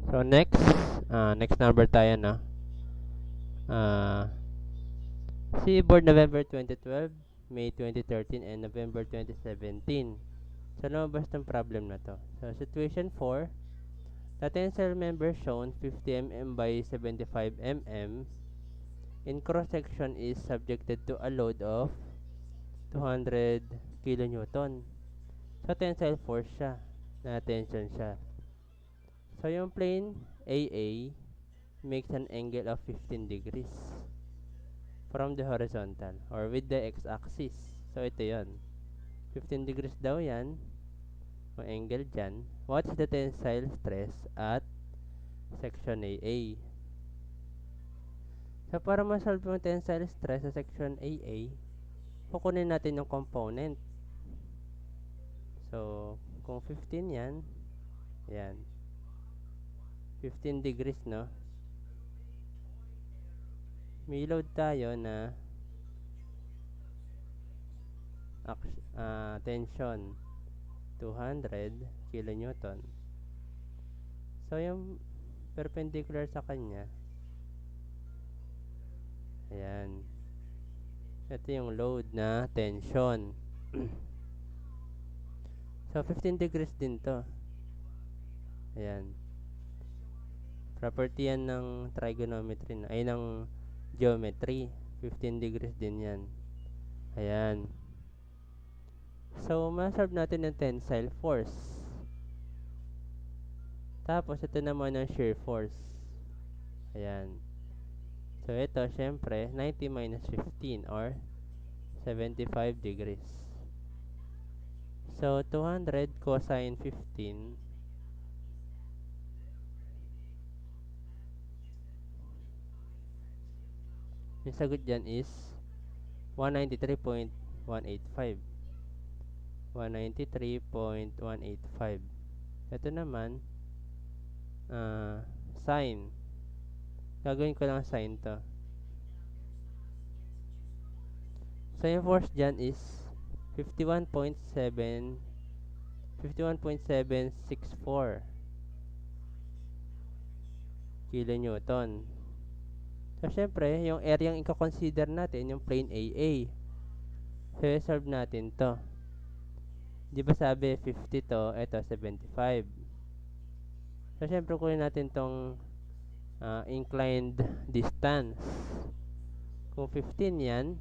So next number tayo na. Uh, Seaboard November 2012, May 2013, and November 2017. So lumabas ng problem na to. So situation 4, the tensile member shown 50 mm by 75 mm in cross section is subjected to a load of 200 kilonewton. So tensile force siya, na tension siya. So yung plane AA makes an angle of 15 degrees from the horizontal or with the x-axis. So ito yon, 15 degrees daw yan o angle dyan. What's the tensile stress at section AA? So para ma-solve yung tensile stress sa section AA, kukunin natin yung component. So kung 15 yan, yan, 15 degrees, no? May load tayo na tension 200 kilonewton. So yung perpendicular sa kanya, ayan, ito yung load na tension. So 15 degrees din to. Ayan, property yan ng trigonometry na, ay ng geometry. 15 degrees din yan. Ayan. So ma-solve natin ang tensile force. Tapos ito naman ang shear force. Ayan. So ito syempre 90 minus 15 or 75 degrees. So 200 cosine 15, yung sagot dyan is 193.185. 193.185. Ito naman sine. Gagawin ko lang sine to. So yung force dyan is 51.764 kilonewton. So syempre, yung area yung i-consider natin, yung plane AA. So solve natin to. Di ba sabi 50 to, eto 75. So syempre kunin natin tong inclined distance. Kung 15 yan,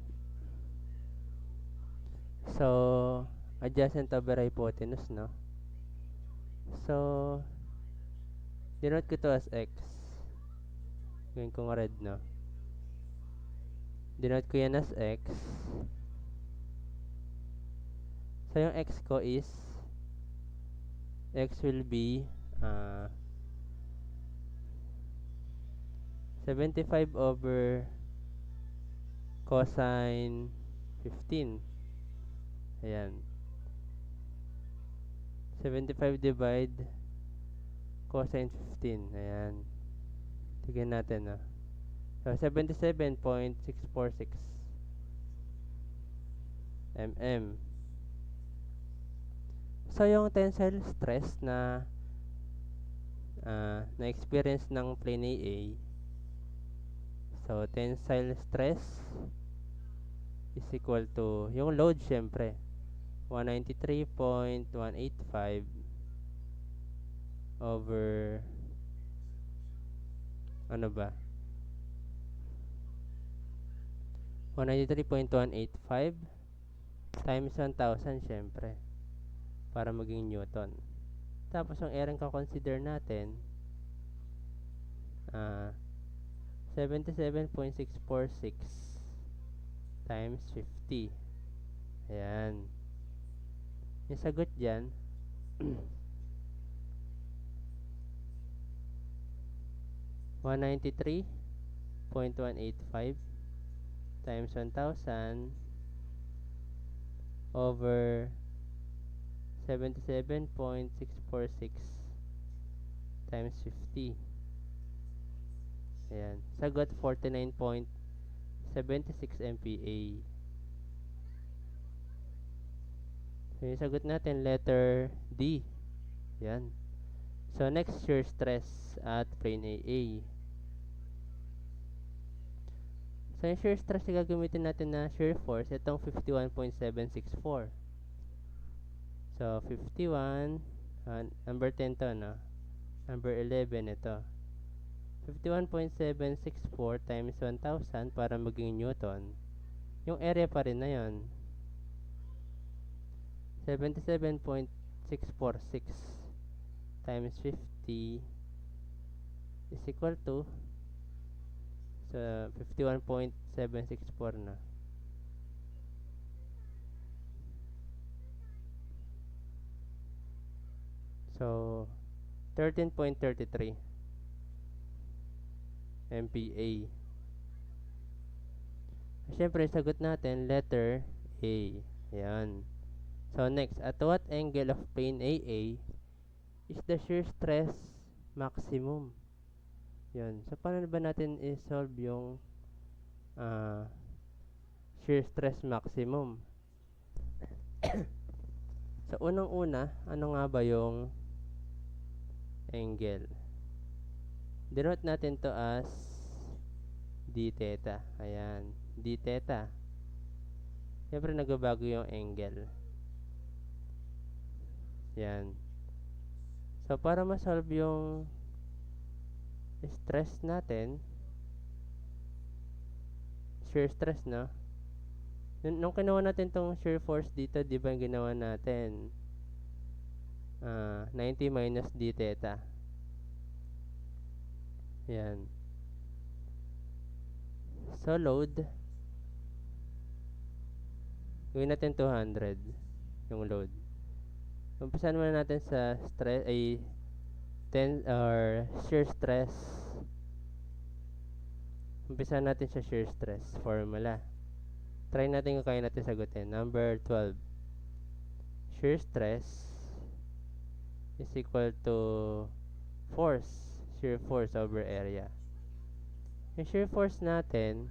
so adjacent over hypotenuse, no? So denote ko to as x. Gawin kong red, no? Denote ko yan as x. So yung x ko is, x will be 75 over cosine 15. Ayan. 75 divide cosine 15. Ayan. Tignan natin, no? So 77.646 mm. So yung tensile stress na na-experience ng plane AA, so tensile stress is equal to yung load syempre 193.185 over ano ba 193.185 times 1,000 syempre para maging newton. Tapos ang area ko consider natin 77.646 times 50. Ayan. Yung sagot dyan 193.185 times 1,000 over 77.646 times 50. Ayan. Sagot 49.76 MPa. So yung sagot natin letter D. Ayan. So, next, shear stress at plane AA. So, yung shear stress na gagamitin natin na shear force, itong 51.764. So, 51, number 10 to, no? Number 11, ito. 51.764 times 1,000 para maging Newton. Yung area pa rin na yun. 77.646 times 50 is equal to sa 51.764 na. So, 13.33 MPa. Siyempre, sagot natin, letter A. Ayan. So, next, at what angle of plane AA is the shear stress maximum? Yan. So, paano ba natin i-solve yung shear stress maximum? So, unang-una, ano nga ba yung angle? Denote natin to as d theta. Ayan. D theta. Siyempre, nagbabago yung angle. Yan. So, para ma-solve yung stress natin, shear stress, no? Nung ginawa natin tong shear force dito, di ba yung ginawa natin? 90 minus d theta. Yan. So, load. Gawin natin 200 yung load. Umpisan muna natin sa stress, ay 10 or shear stress. Umpisan natin sa shear stress formula. Try natin kung kaya natin sagutin. Number 12. Shear stress is equal to force. Shear force over area. Yung shear force natin,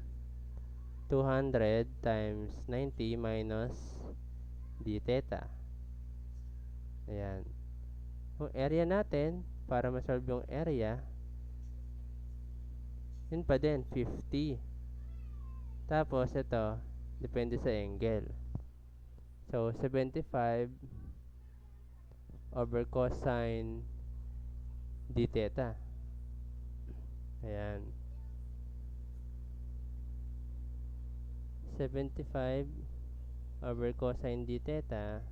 200 times 90 minus d theta. Ayan. Yung area natin, para ma-solve yung area, yun pa din, 50. Tapos, ito, depende sa angle. So, 75 over cosine d theta. Ayan. 75 over cosine d theta.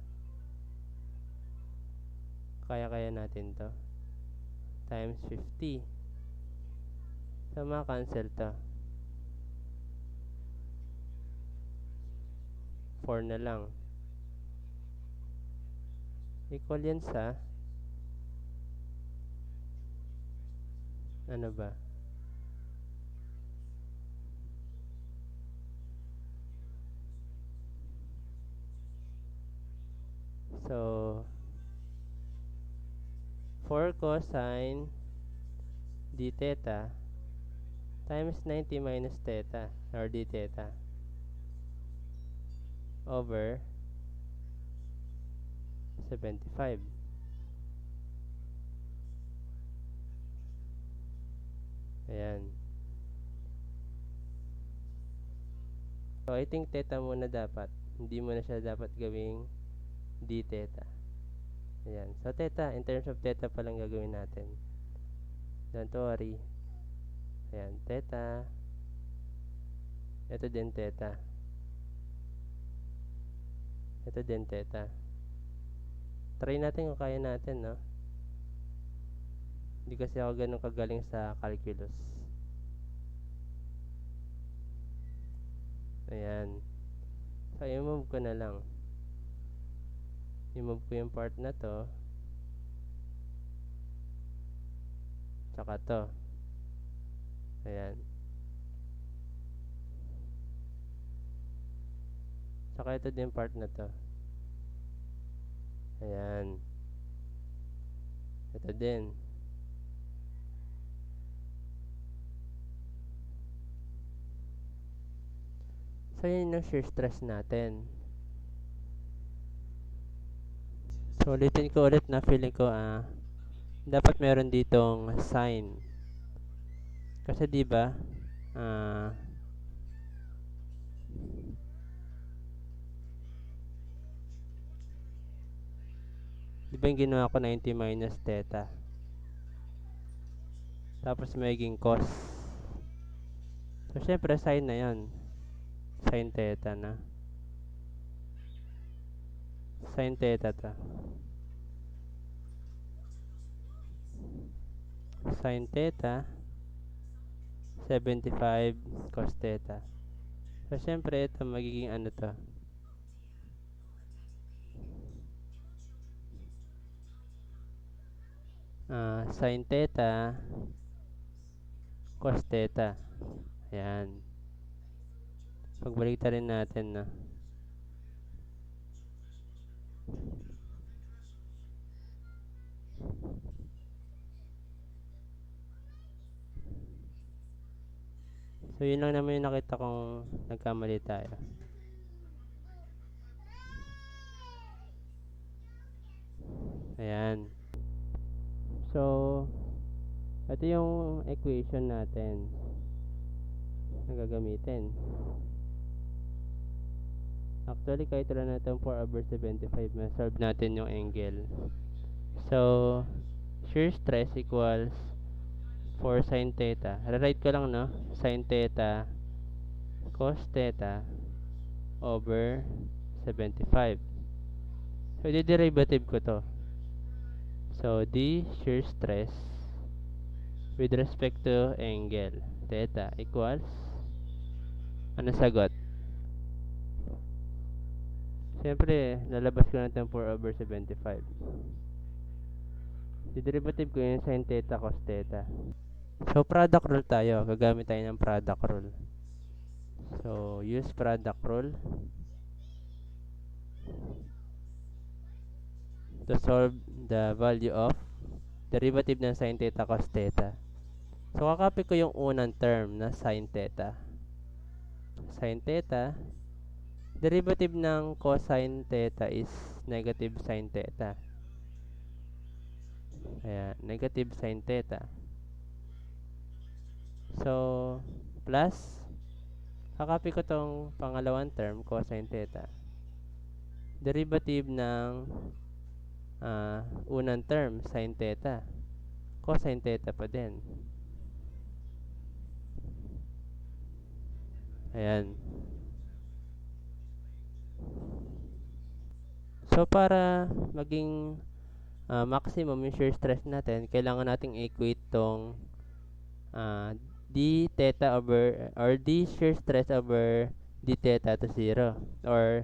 Kaya natin to. Times 50. So, ma-cancel to. 4 na lang. Equal yan sa ano ba? So, 4 cosine d theta times 90 minus theta or d theta over 75. Ayan. So, I think theta muna dapat. Hindi mo na siya dapat gawing d theta. Ayan. So, theta, in terms of theta pa lang gagawin natin. Don't worry. Ayan, theta. Ito din theta. Ito din theta. Try natin kung kaya natin, no? Hindi kasi ako ganun kagaling sa calculus. Ayan. So, i-move ko na lang. I-move ko yung part na to. Tsaka to. Ayan. Tsaka ito din part na to. Ayan. Ito din. So, yun yung shear stress natin. So, ulitin ko ulit na feeling ko dapat meron ditong sign. Kasi 'di ba? Di ba yung ginawa ko 90 minus theta? Tapos magiging cos. So, syempre, sin na yan. Sin theta na. Sin theta to. Sin theta, 75 cos theta. So, syempre, ito magiging ano to? Sin theta, cos theta. Ayan. Pagbalik rin natin na. So, yun lang naman yung nakita kong nagkamali tayo. Ayan. So, ito yung equation natin na gagamitin. Actually, kahit wala natin 4/75, ma-solve natin yung angle. So, shear stress equals 4 sin theta. Rewrite ko lang, no? Sin theta cos theta over 75. So, derivative ko to. So, d shear stress with respect to angle theta equals, ano sagot? Siyempre, lalabas ko natin 4/75. Derivative ko yung sin theta cos theta. So, product rule tayo. Gagamit tayo ng product rule. So, use product rule to solve the value of derivative ng sin theta cos theta. So, kakopy ko yung unang term na sin theta. Sin theta, derivative ng cosine theta is negative sin theta. Ayan, negative sin theta. So, plus, kakopy ko tong pangalawang term, cosine theta. Derivative ng unang term, sin theta. Cosine theta pa din. Ayan. So, para maging maximum yung shear stress natin, kailangan nating equate tong d theta over, or d shear stress over d theta to 0. Or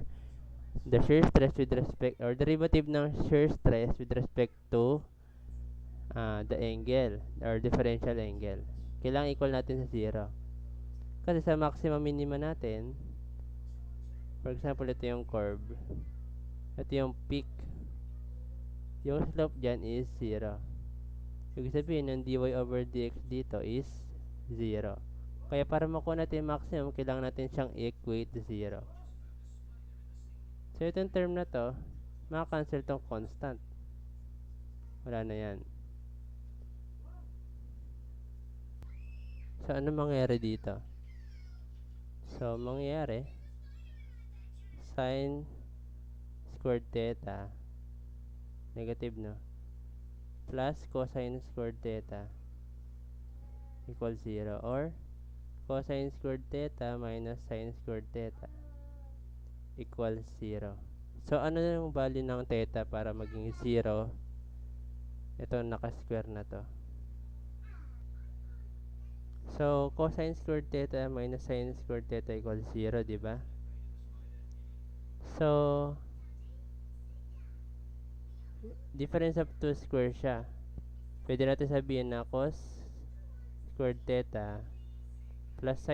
the shear stress with respect, or derivative ng shear stress with respect to the angle, or differential angle. Kailangan equal natin sa 0. Kasi sa maximum minima natin, for example, ito yung curve. Ito yung peak. Yung slope dyan is 0. Ibig sabihin, ng dy over dx dito is 0. Kaya para makuha natin yung maximum, kailangan natin siyang equate to 0. So, itong term na to, maka-cancel tong constant. Wala na yan. So, ano mangyayari dito? So, mangyayari, sin squared theta, negative, no? Plus cosine squared theta equals 0. Or, cosine squared theta minus sin squared theta equals 0. So, ano yung value ng theta para maging 0? Ito, naka-square na to. So, cosine squared theta minus sin squared theta equals 0, di ba? So, difference of 2 square siya. Pwede natin sabihin na cos squared theta plus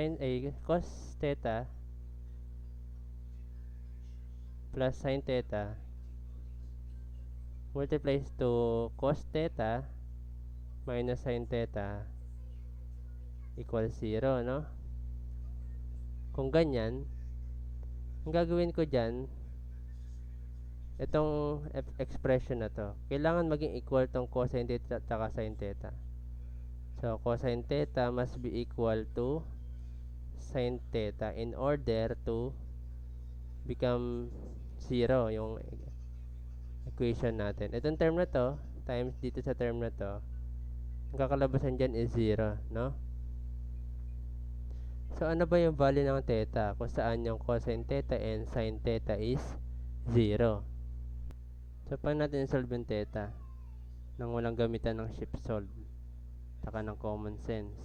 cos theta plus sin theta multiplies to cos theta minus sin theta equals 0, no? Kung ganyan, ang gagawin ko dyan, itong expression na to, kailangan maging equal tong cosine theta at sin theta. So, cosine theta must be equal to sin theta in order to become 0 yung equation natin. Itong term na to, times dito sa term na to, ang kakalabasan dyan is 0, no? So, ano ba yung value ng theta? Kung saan yung cosine theta and sin theta is 0. So, paano natin solve yung theta? Nang walang gamitan ng shift solve. Saka ng common sense.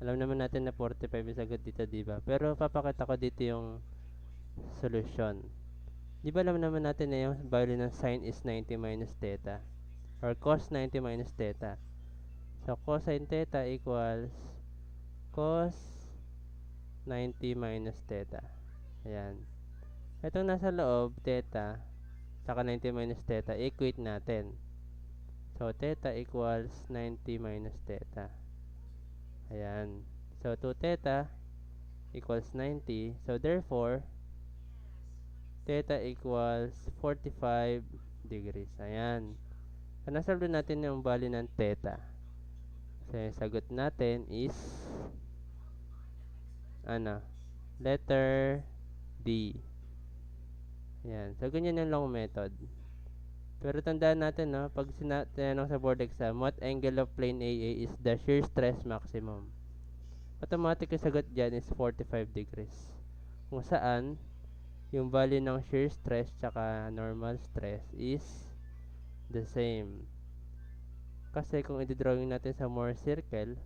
Alam naman natin na 45 yung sagot dito, diba? Pero papakita ko dito yung solution. Di ba alam naman natin na yung value ng sin is 90 minus theta? Or cos 90 minus theta. So, cosine theta equals cos 90 minus theta. Ayan. Itong nasa loob, theta, saka 90 minus theta, equate natin. So, theta equals 90 minus theta. Ayan. So, 2 theta equals 90. So, therefore, theta equals 45 degrees. Ayan. So, nasolve natin yung value ng theta. So, yung sagot natin is letter D. Ayan. So, ganyan yung long method. Pero tandaan natin, no, pag tinanong sa board exam, what angle of plane AA is the shear stress maximum? Automatic yung sagot dyan is 45 degrees. Kung saan, yung value ng shear stress tsaka normal stress is the same. Kasi kung i-drawing natin sa Mohr circle,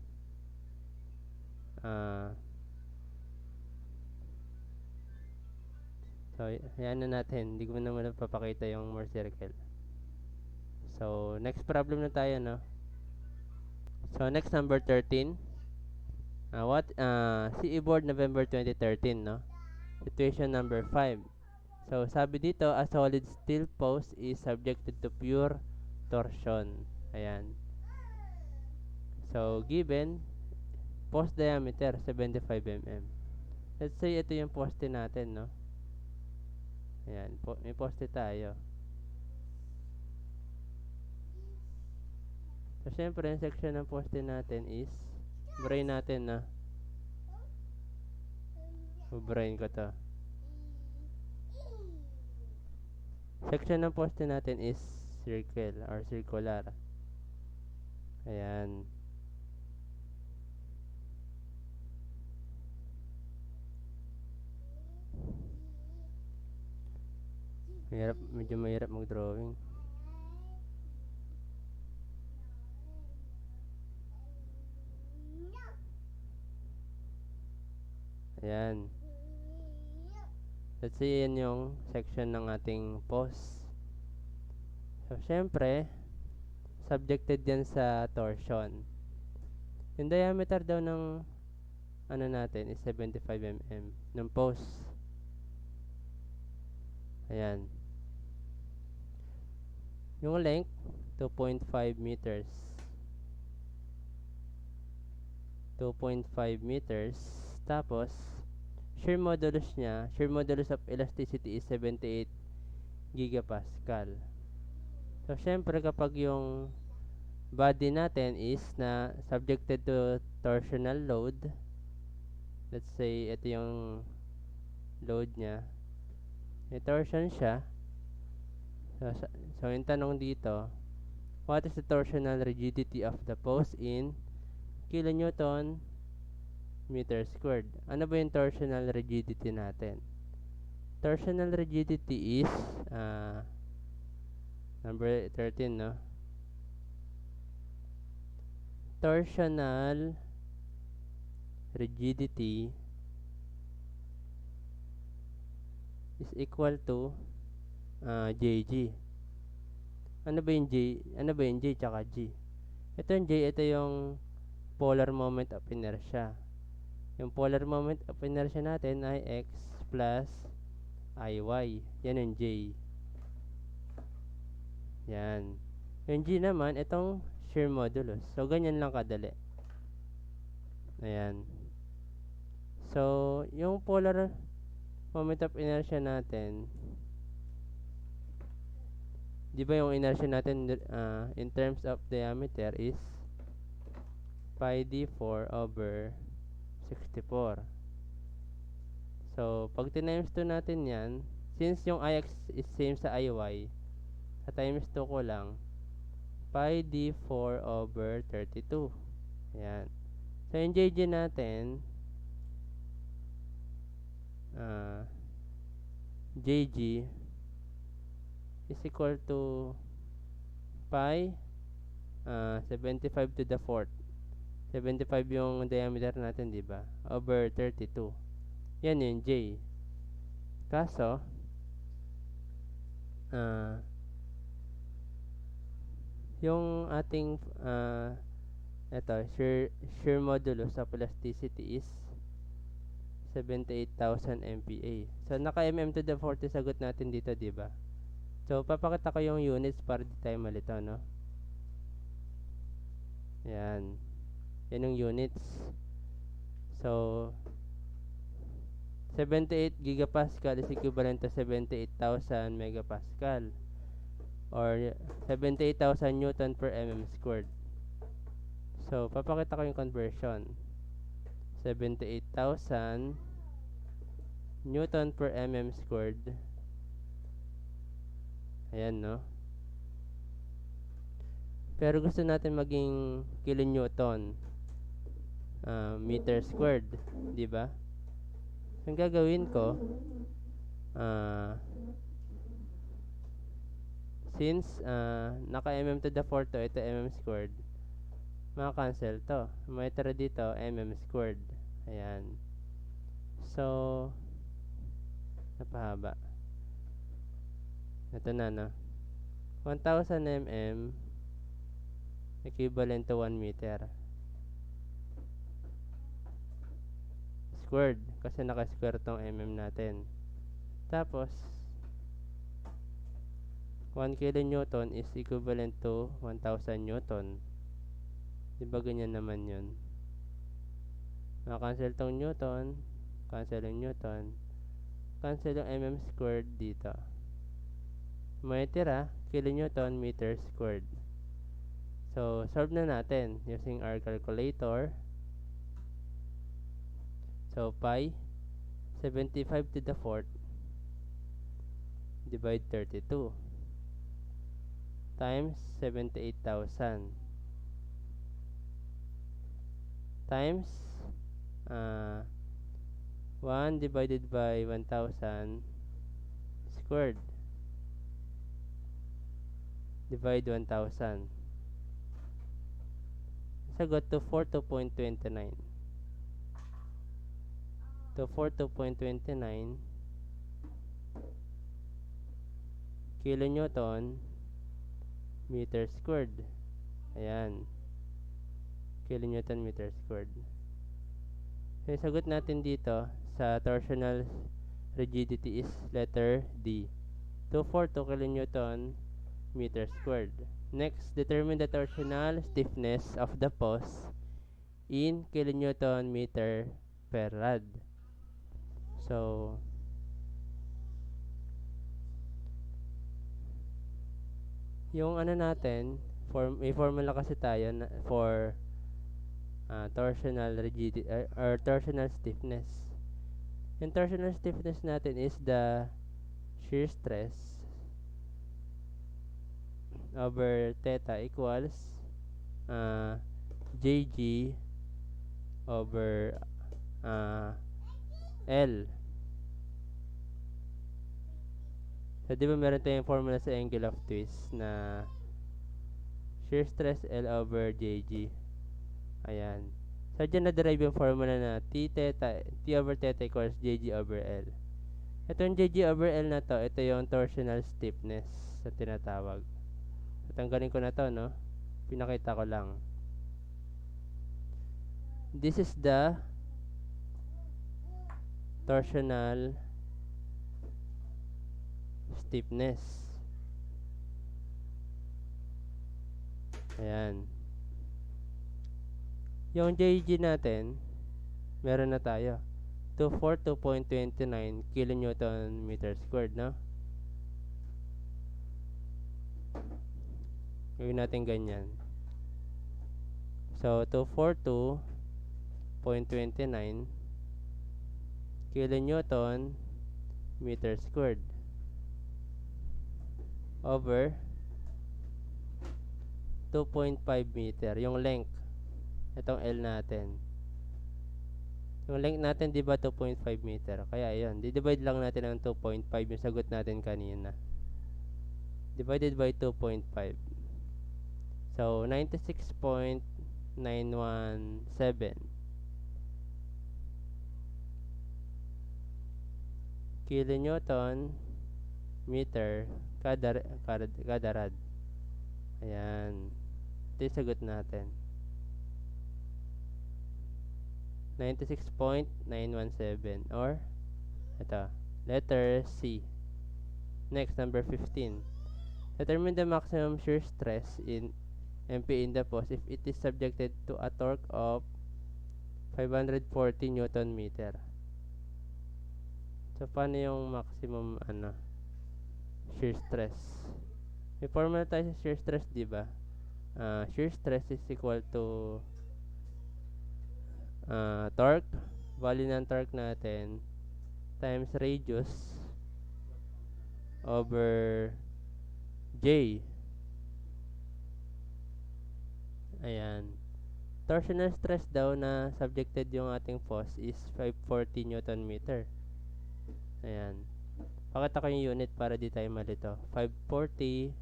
so, yan na natin. Hindi ko naman napapakita yung Mohr circle. So, next problem na tayo, no? So, next number 13. CE Board November 2013, no? Situation number 5. So, sabi dito, a solid steel post is subjected to pure torsion. Ayan. So, given, post diameter, 75 mm. Let's say, ito yung poste natin, no? Ayan, may poste tayo. So, syempre, yung section ng poste natin is, brain natin, na. Brain ko to. Section ng poste natin is circle or circular. Ayan. Medyo mahirap mag-drawing. Ayan. Let's say, yan yung section ng ating post. So, syempre, subjected yan sa torsion. Yung diameter daw ng natin is 75 mm ng post. Ayan. Yung length, 2.5 meters. 2.5 meters. Tapos, shear modulus of elasticity is 78 gigapascal. So, syempre, kapag yung body natin is na subjected to torsional load, let's say, ito yung load niya, may torsion siya. So, yung tanong dito, what is the torsional rigidity of the post in kilonewton meter squared? Ano ba yung torsional rigidity natin? Torsional rigidity is number 13, no? Torsional rigidity is equal to JG. Ano ba yung J? Ano ba yung J tsaka G? Ito yung J, ito yung polar moment of inertia. Yung polar moment of inertia natin ay x plus iy. Yan yung J. Yan. Yung G naman, itong shear modulus. So, ganyan lang kadali. Ayan. So, yung polar moment of inertia natin Di ba yung inertia natin in terms of diameter is pi d4 over 64. So, pag times 2 natin yan, since yung Ix is same sa Iy, sa times 2 ko lang, pi d4 over 32. Ayan. So, yung Jj natin, Jg is equal to pi 75 to the 4th. 75 yung diameter natin, di ba? Over 32. Yan yung J. Kaso, yung ating shear modulus sa plasticity is 78,000 MPa. So, naka mm to the 40 sagot natin dito, di ba? So, papakita ko yung units para di tayo malito, no? Yan. Yan yung units. So, 78 gigapascal is equivalent to 78,000 megapascal or 78,000 Newton per mm squared. So, papakita ko yung conversion. 78,000 Newton per mm squared. Ayan, no? Pero gusto natin maging kilonewton meter squared, di ba? Ang gagawin ko, since naka mm to the 4 to, ito mm squared, maka-cancel to. May tira dito, mm squared. Ayan. So, napahaba. Ito na, no? 1,000 mm equivalent to 1 meter squared kasi naka-square tong mm natin. Tapos 1 kilonewton is equivalent to 1,000 newton. Diba ganyan naman yun? Maka-cancel tong newton, cancel yung newton, cancel yung mm squared dito. May tira kilonewton meter squared. So, solve na natin using our calculator. So, pi 75 to the 4th divide 32 times 78,000 times 1 divided by 1,000 squared divide 1,000. Sagot to 42.29. To 42.29 kilonewton meter squared. Ayan. Kilonewton meter squared. So, yung sagot natin dito sa torsional rigidity is letter D. 242 kilonewton meter squared. Next, determine the torsional stiffness of the post in kilonewton meter per rad. So, yung ano natin, may formula kasi tayo for torsional rigidity or torsional stiffness. Yung torsional stiffness natin is the shear stress over theta equals Jg over L. So, di ba meron tayong formula sa angle of twist na shear stress L over Jg. Ayan. So, dyan na-derive yung formula na T over theta equals Jg over L. Ito yung Jg over L na to, ito yung torsional stiffness sa tinatawag. Tanggalin ko na to, no? Pinakita ko lang. This is the torsional stiffness. Ayan. Yung Jg natin, meron na tayo. 242.29 kilonewton meter squared, no? Gawin natin ganyan. So, 242.29 kilonewton meter squared over 2.5 meter. Yung length. Itong L natin. Yung length natin, di ba 2.5 meter? Kaya yun, di-divide lang natin ng 2.5 yung sagot natin kanina. Divided by 2.5. So, 96.917 kilonewton meter kada rad. Ayan. Ito yung sagot natin. 96.917 or ito, letter C. Next, number 15. Determine the maximum shear stress in MP in the post if it is subjected to a torque of 540 Newton meter. So, paano yung maximum shear stress? May formula tayo sa shear stress, di ba? Shear stress is equal to torque, value ng torque natin, times radius over J. Ayan. Torsional stress daw na subjected yung ating post is 540 Newton meter. Ayan. Pakita ko yung unit para di tayo malito. 540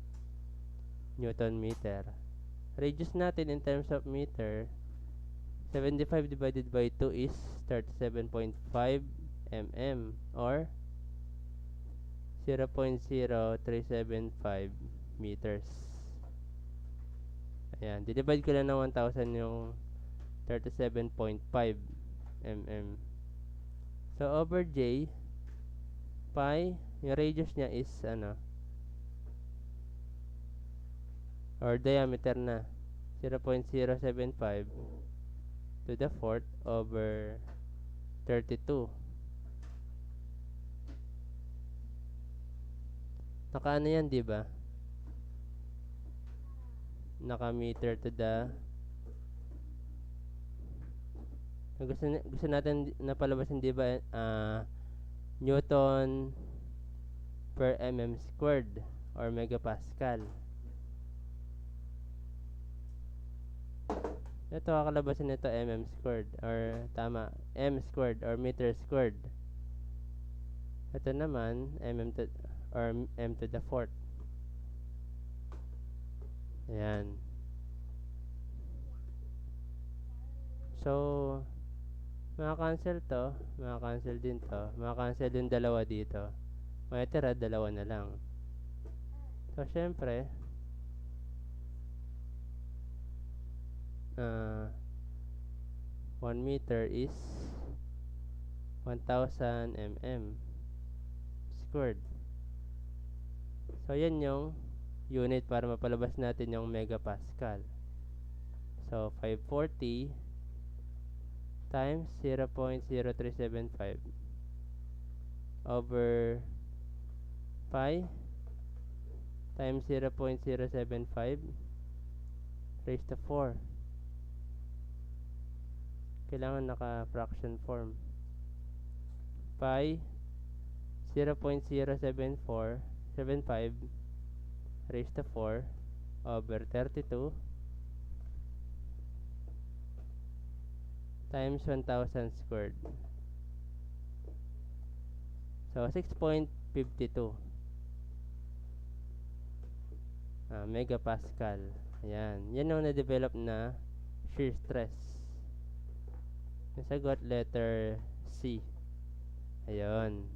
Newton meter. Radius natin in terms of meter, 75 divided by 2 is 37.5 mm or 0.0375 meters. Ayan. Divide ko lang ng 1,000 yung 37.5 mm. So, over J, pi, yung radius niya is or diameter na 0.075 to the fourth over 32. Naka yan, di ba? Naka meter to the gusto natin na palabasin, di ba? Newton per mm squared or megapascal. Ito, kakalabasin nito mm squared or tama, m squared or meter squared. Ito naman, mm to, or m to the fourth. Ayan. So, maka-cancel to, maka-cancel din to, maka-cancel din dalawa dito. May tira, dalawa na lang. So, syempre, 1 meter is 1,000 mm squared. So, yan yung unit para mapalabas natin yung megapascal. So, 540 times 0.0375 over pi times 0.075 raised to 4. Kailangan naka-fraction form. Pi 0.07475 raised to 4 over 32 times 1,000 squared. So, 6.52 megapascal. Ayan. Yan yung na-develop na shear stress. Nasagot, letter C. Ayun.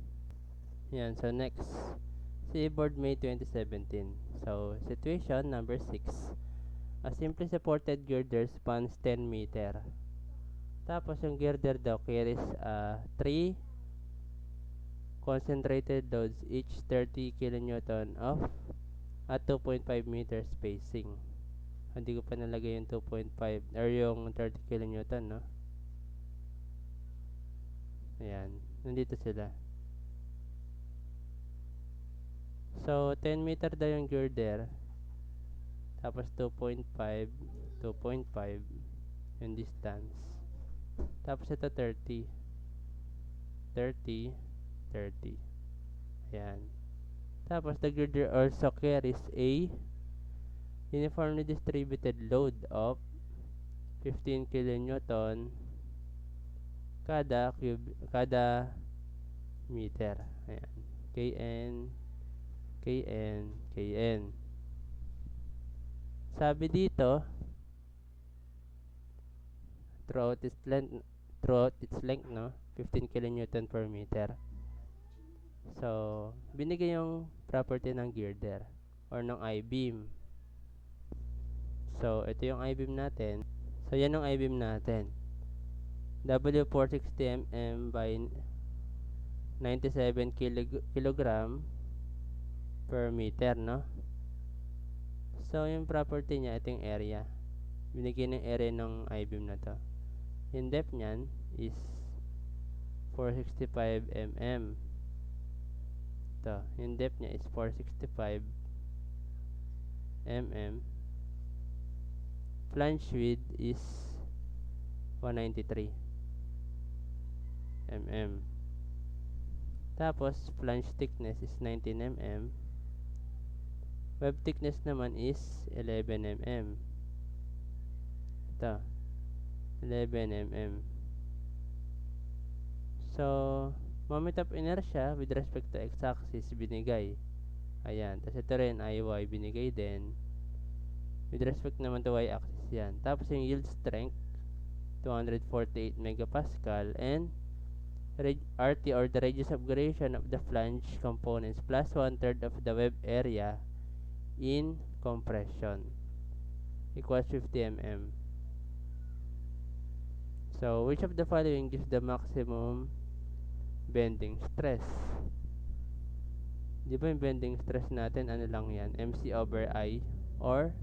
Yan. So, next. Seaboard May 2017. So, situation number 6. A simply supported girder spans 10 meter. Tapos, yung girder daw carries 3 concentrated loads, each 30 kilonewton of at 2.5 meter spacing. Hindi ko pa nalagay yung 2.5 or yung 30 kilonewton, no? Ayan. Nandito sila. So, 10 meter daw yung girder. Tapos 2.5, 2.5 yung distance. Tapos ito 30, 30, 30. Ayan. Tapos the girder also carries a uniformly distributed load of 15 kilonewton kada meter. Ayan. Kn, Kn, Kn. Sabi dito, throughout its length, no, 15 kilonewton per meter. So, binigay yung property ng girder or ng I-beam. So, ito yung I-beam natin. So, yan yung I-beam natin. W460 mm by 97 kilogram per meter, no? So, yung property niya, ito yung area. Binigay ng area ng I-beam na to. Yung depth niyan is 465 mm. Ito, yung depth niya is 465 mm. Flange width is 193 mm. Tapos, flange thickness is 19 mm. Web thickness naman is 11 mm. Ito, 11 mm. So, moment of inertia with respect to x-axis binigay. Ayan. Tapos ito rin, IY binigay din. With respect naman to y-axis yan. Tapos yung yield strength, 248 megapascal. And RT or the radius of gyration of the flange components plus 1/3 of the web area in compression equals 50 mm. So, which of the following gives the maximum bending stress? Di ba yung bending stress natin, ano lang yan? MC over I or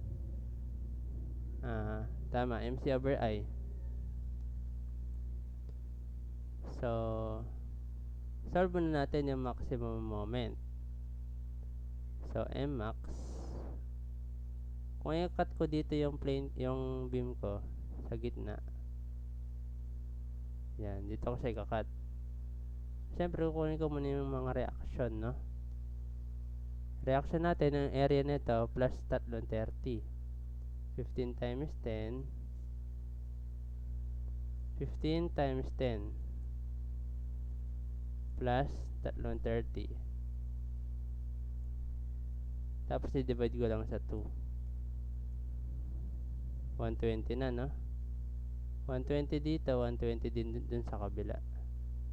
tama, MC over I. So, solve muna natin yung maximum moment. So, Mmax. Kung i-cut ko dito yung plane, yung beam ko sa gitna. Yan, dito ko siya i-cut. Siyempre, kukunin ko muna yung mga reaction, no? Reaction natin, ang area nito plus 330. 15 times 10. 15 times 10 plus 330. Tapos i-divide ko lang sa 2. 120 na, no? 120 dito, 120 din dun sa kabila.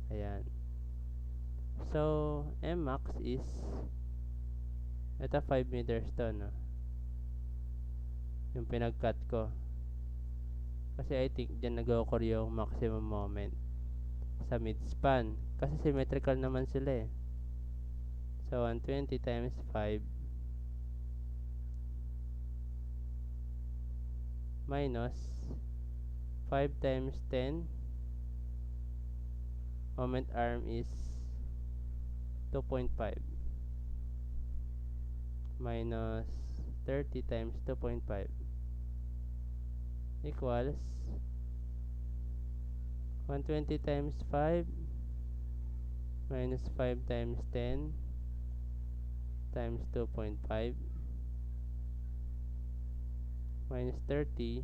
Ayan. So, Mmax is ito 5 meters to, no? Yung pinag-cut ko. Kasi I think dyan nag-occur yung maximum moment sa mid-span. Kasi symmetrical naman sila eh. So, 120 times 5 minus 5 times 10. Moment arm is 2.5 minus 30 times 2.5 equals 120 times 5 minus 5 times 10 times 2.5 minus 30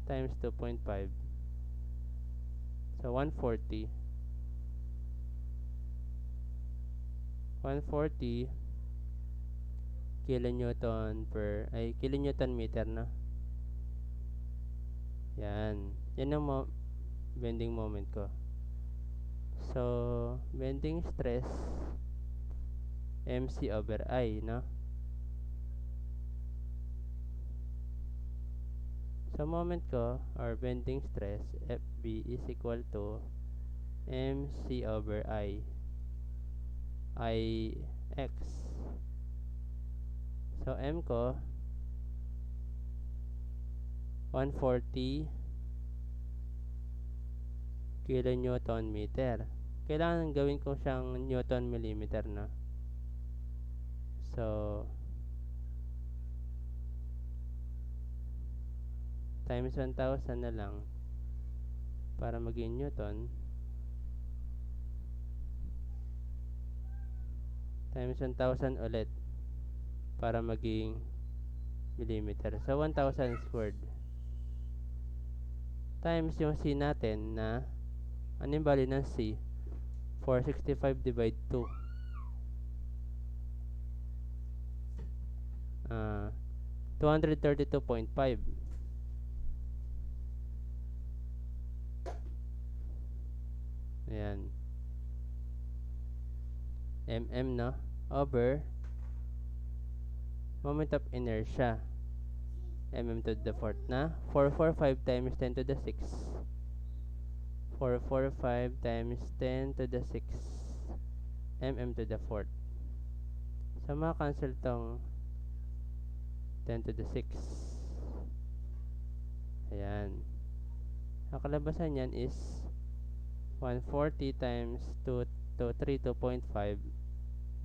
times 2.5. So 140 kilonewton kilonewton meter na. Yan ang bending moment ko. So bending stress MC over I, no? So moment ko or bending stress FB is equal to MC over IX. So M ko 140 kilonewton meter. Kailangan gawin ko siyang newton millimeter, na. So times 1,000 na lang para maging Newton times 1,000 ulit para maging millimeter. So, 1,000 squared times yung C natin na ano yung value ng C? 465 divide 2. 232.5. Ayan. mm, no? Over moment of inertia. To the fourth na. 445 times 10 to the 6. 445 times 10 to the 6. To the fourth. So, maka-cancel tong 10 to the 6. Ayan. Ang kalabasan yan is 140 times 2 to 3, 2.5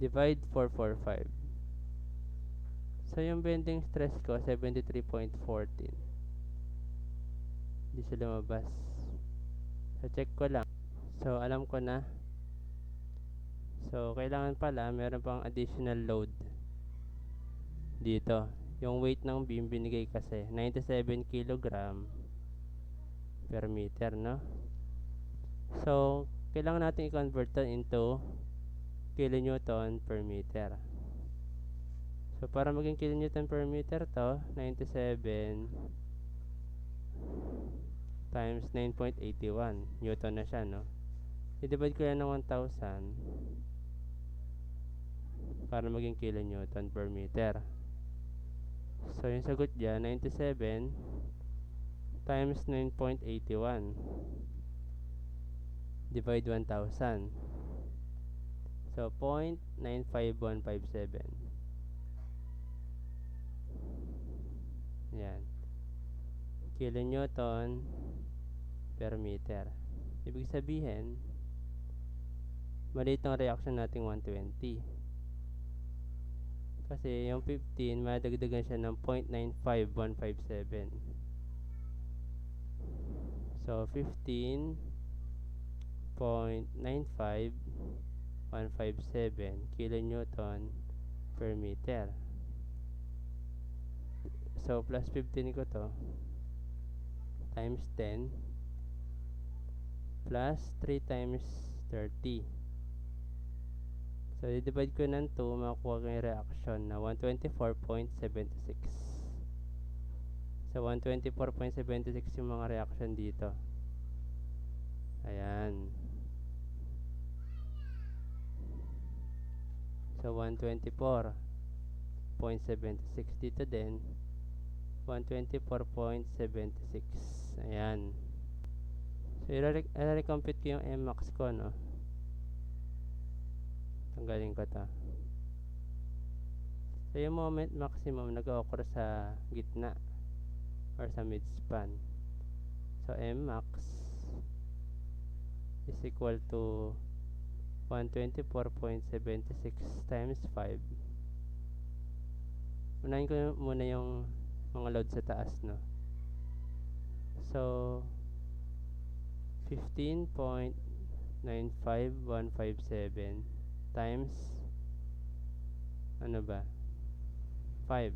divide 445. So, yung bending stress ko, 73.14. Hindi siya lumabas. So, check ko lang. So, alam ko na. So, kailangan pala, meron pang additional load dito. Yung weight ng beam binigay kasi, 97 kilogram per meter, no? So, kailangan natin i-convert into kilonewton per meter. So, para maging kilonewton per meter to, 97 times 9.81. Newton na siya, no? I-divide ko yan ng 1,000 para maging kilonewton per meter. So, yung sagot dyan, 97 times 9.81 divide 1,000. So, 0.95157. Yan. Kilonewton per meter. Ibig sabihin, maliit ang reaction nating 120. Kasi yung 15, madagdagan siya ng 0.95157. So, 15.95157 kilonewton per meter. So, plus 15 ko to times 10 plus 3 times 30. So, i-divide ko ng 2, makukuha ko yung reaction na 124.76. So, 124.76 yung mga reaction dito. Ayan. So, 124.76 dito din. 124.76. Ayan. So, i-recompute ko yung Mmax ko, no? Tanggalin ko to. So, yung moment maximum nag-occur sa gitna or sa midspan. So, Mmax is equal to 124.76 times 5. Unahin ko muna yung mga load sa taas, no? So, 15.95157 times ano ba? 5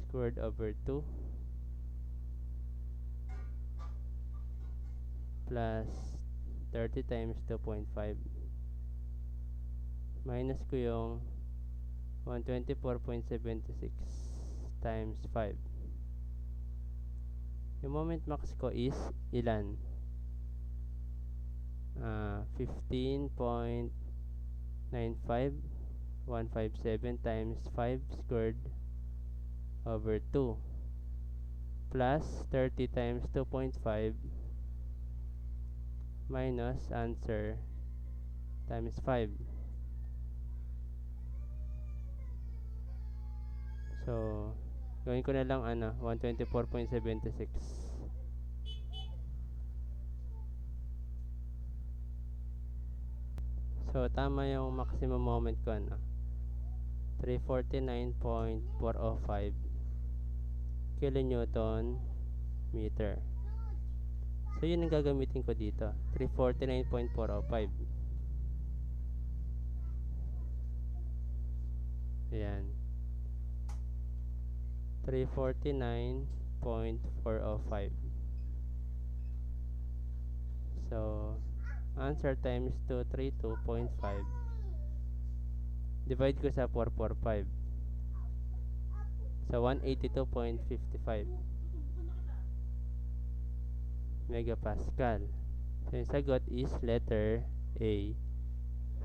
squared over 2 plus 30 times 2.5 minus ko yung 124.76 times 5. Yung moment max ko is ilan? 15.95157 times 5 squared over 2 plus 30 times 2.5 minus answer times 5. So, gawin ko na lang 124.76. So, tama yung maximum moment ko, 349.405 kilonewton meter. So, yun ang gagamitin ko dito. 349.405. Ayan. 349.405. So, answer times 232.5. Divide ko sa 445. So, 182.55 megapascal. So, yung sagot is letter A.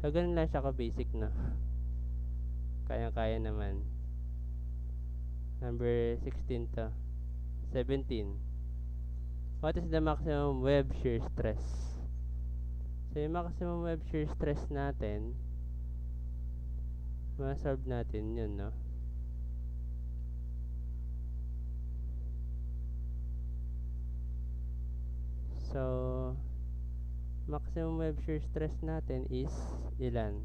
So, ganun lang siya ka-basic na. Kaya-kaya naman. Number 16 to. 17. What is the maximum web shear stress? So, yung maximum web shear stress natin, ma-solve natin yun, no? So, maximum web shear stress natin is ilan?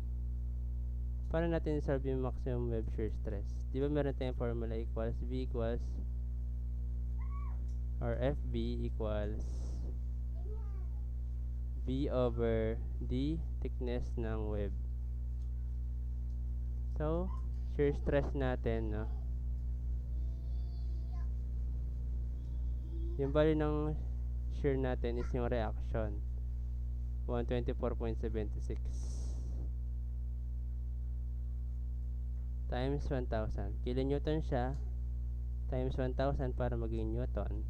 Paano natin solve yung maximum web shear stress? Di ba meron tayong formula equals V equals or FB equals V over D thickness ng web. So, shear stress natin, no? Yung value ng shear natin is yung reaction. 124.76 times 1,000. Kilonewton siya times 1,000 para maging newton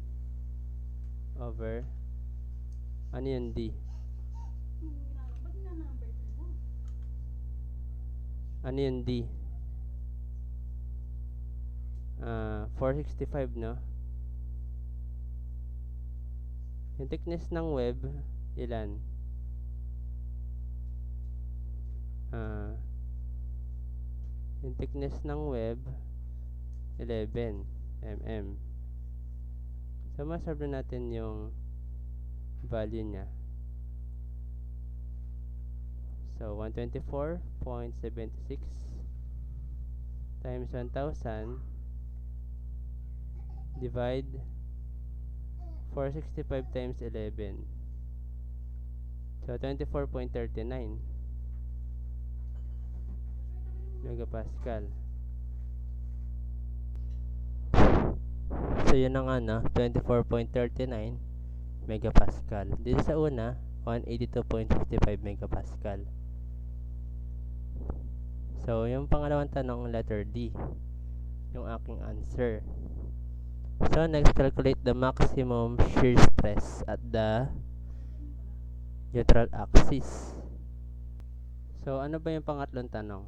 over ano yun, D? Ano yun, D? 465, no? Yung thickness ng web, ilan? Yung thickness ng web, 11 mm. So, masolve na natin yung value niya. So, 124.76 times 1,000 divide 465 times 11. So, 24.39 megapascal. So, yun na nga, no? 24.39 megapascal. Dito sa una, 182.55 megapascal. So, yung pangalawang tanong, letter D, yung aking answer. So, next, calculate the maximum shear stress at the neutral axis. So, ano ba yung pangatlong tanong?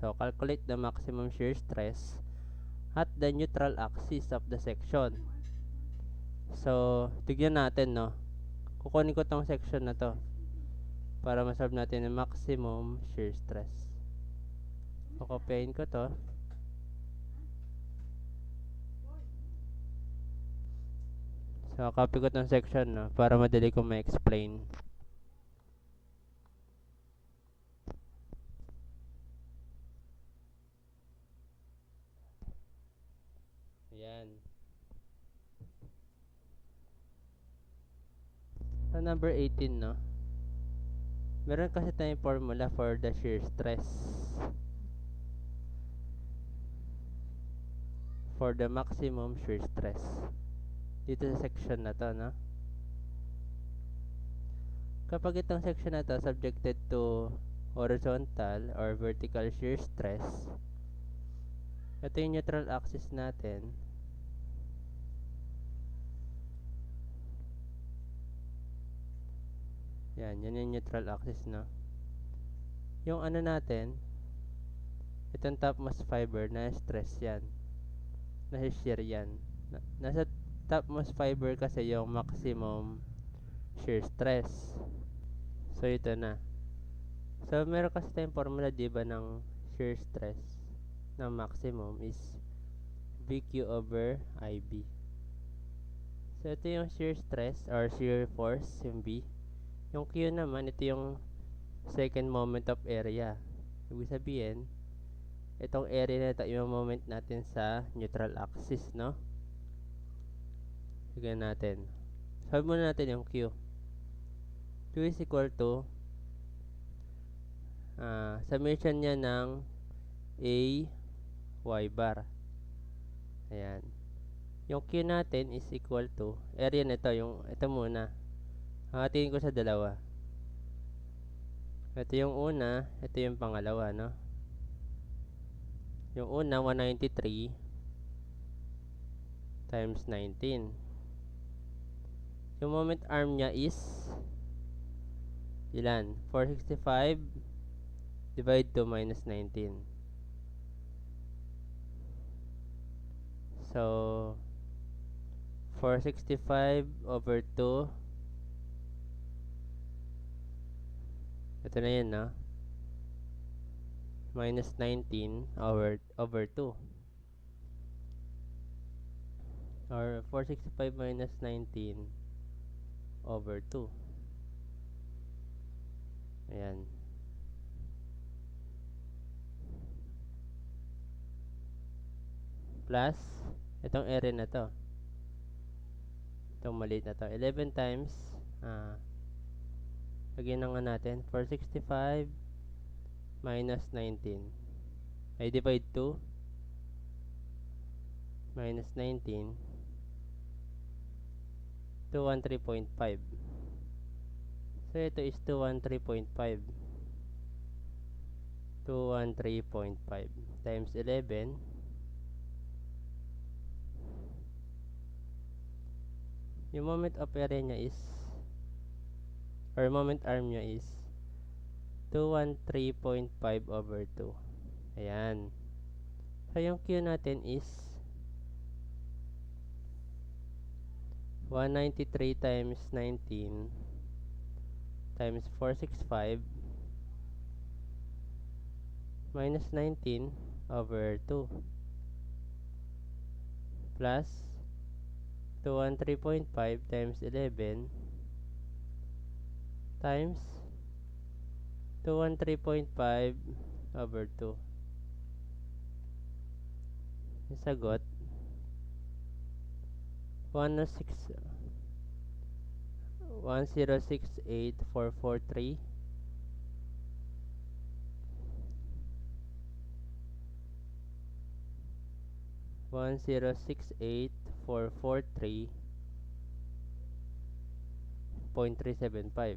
So, calculate the maximum shear stress at the neutral axis of the section. So, tignan natin, no? Kukunin ko tong section na to para masolve natin yung maximum shear stress. Kokopyahin ko to. So, copy ko tong section, no? Para madali ko ma-explain. Ayan. So, number 18, no? Meron kasi tayong formula for the shear stress. For the maximum shear stress. Dito sa section na to, no? Kapag itong section na to subjected to horizontal or vertical shear stress, ito yung neutral axis natin. Yan yung neutral axis, no? Yung ano natin, itong topmost fiber na stress yan. Nasa shear yan. Nasa topmost fiber kasi yung maximum shear stress. So, ito na. So, meron kasi tayong formula, diba, ng shear stress ng maximum is VQ over IB. So, ito yung shear stress or shear force, yung B. Yung Q naman, ito yung second moment of area. Ibig sabihin, itong area na ito yung moment natin sa neutral axis, no? Lagyan natin. Solve muna natin yung Q. Q is equal to summation niya ng A y bar. Ayan. Yung Q natin is equal to area nito, ito muna. Hatiin ko sa dalawa. Ito yung una, ito yung pangalawa, no? Yung una, 193 times 19. Yung moment arm niya is ilan? 465 divide to minus 19. So, 465 over 2. Ito na yun, no? Minus 19 over 2. Or 465 minus 19 over 2. Ayan. Plus, itong area na to. Itong maliit na to. 11 times, lagyan na nga natin, 465 minus 19. I divide 2 minus 19 213.5. So ito is 213.5. 213.5 times 11. Yung moment of area niya is, or moment arm niya is 213.5 over 2. Ayan. So yung Q natin is 193 times 19 times 465 minus 19 over 2 plus 213.5 times 11 times 213.5 over 2. Yung sagot 1068443 1068443.375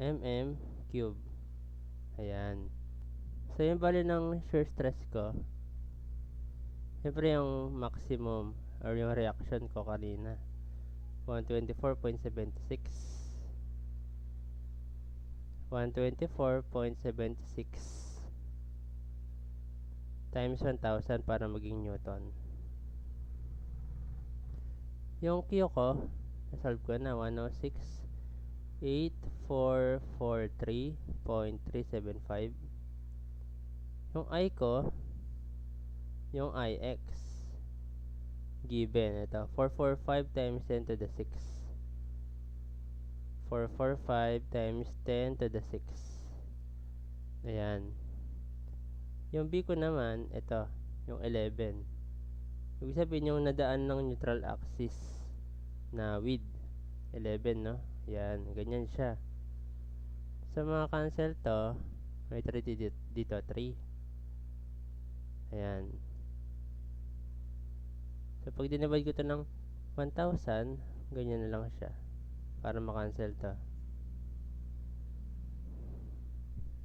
mm cube. Ayan. So yung value ng shear stress ko, siyempre yung maximum or yung reaction ko kanina, 124.76 times 1000 para maging newton. Yung Q ko, nasolve ko na, 1068443.375. Yung I ko, yung IX, given, ito, 445 times 10 to the 6. 445 times 10 to the 6. Ayan. Yung B ko naman, ito, yung 11. Ibig sabihin yung nadaan ng neutral axis na width, 11, no? Yan, ganyan siya. Sa mga cancel to, may 3 dito, 3. Ayan. So, pag dinivide ko to ng 1,000, ganyan na lang siya. Para makancel to.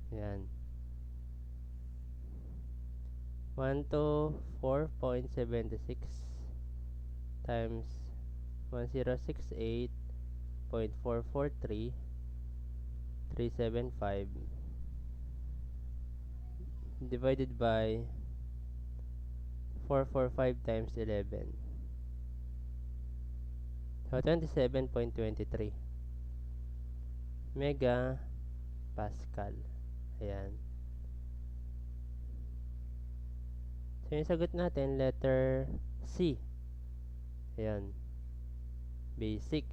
Ayan. 124.76 times 1068.443.375 divided by 445 times 11. So, 27.23 mega Pascal. Ayan. So, yung sagot natin, letter C. Ayan. Basic.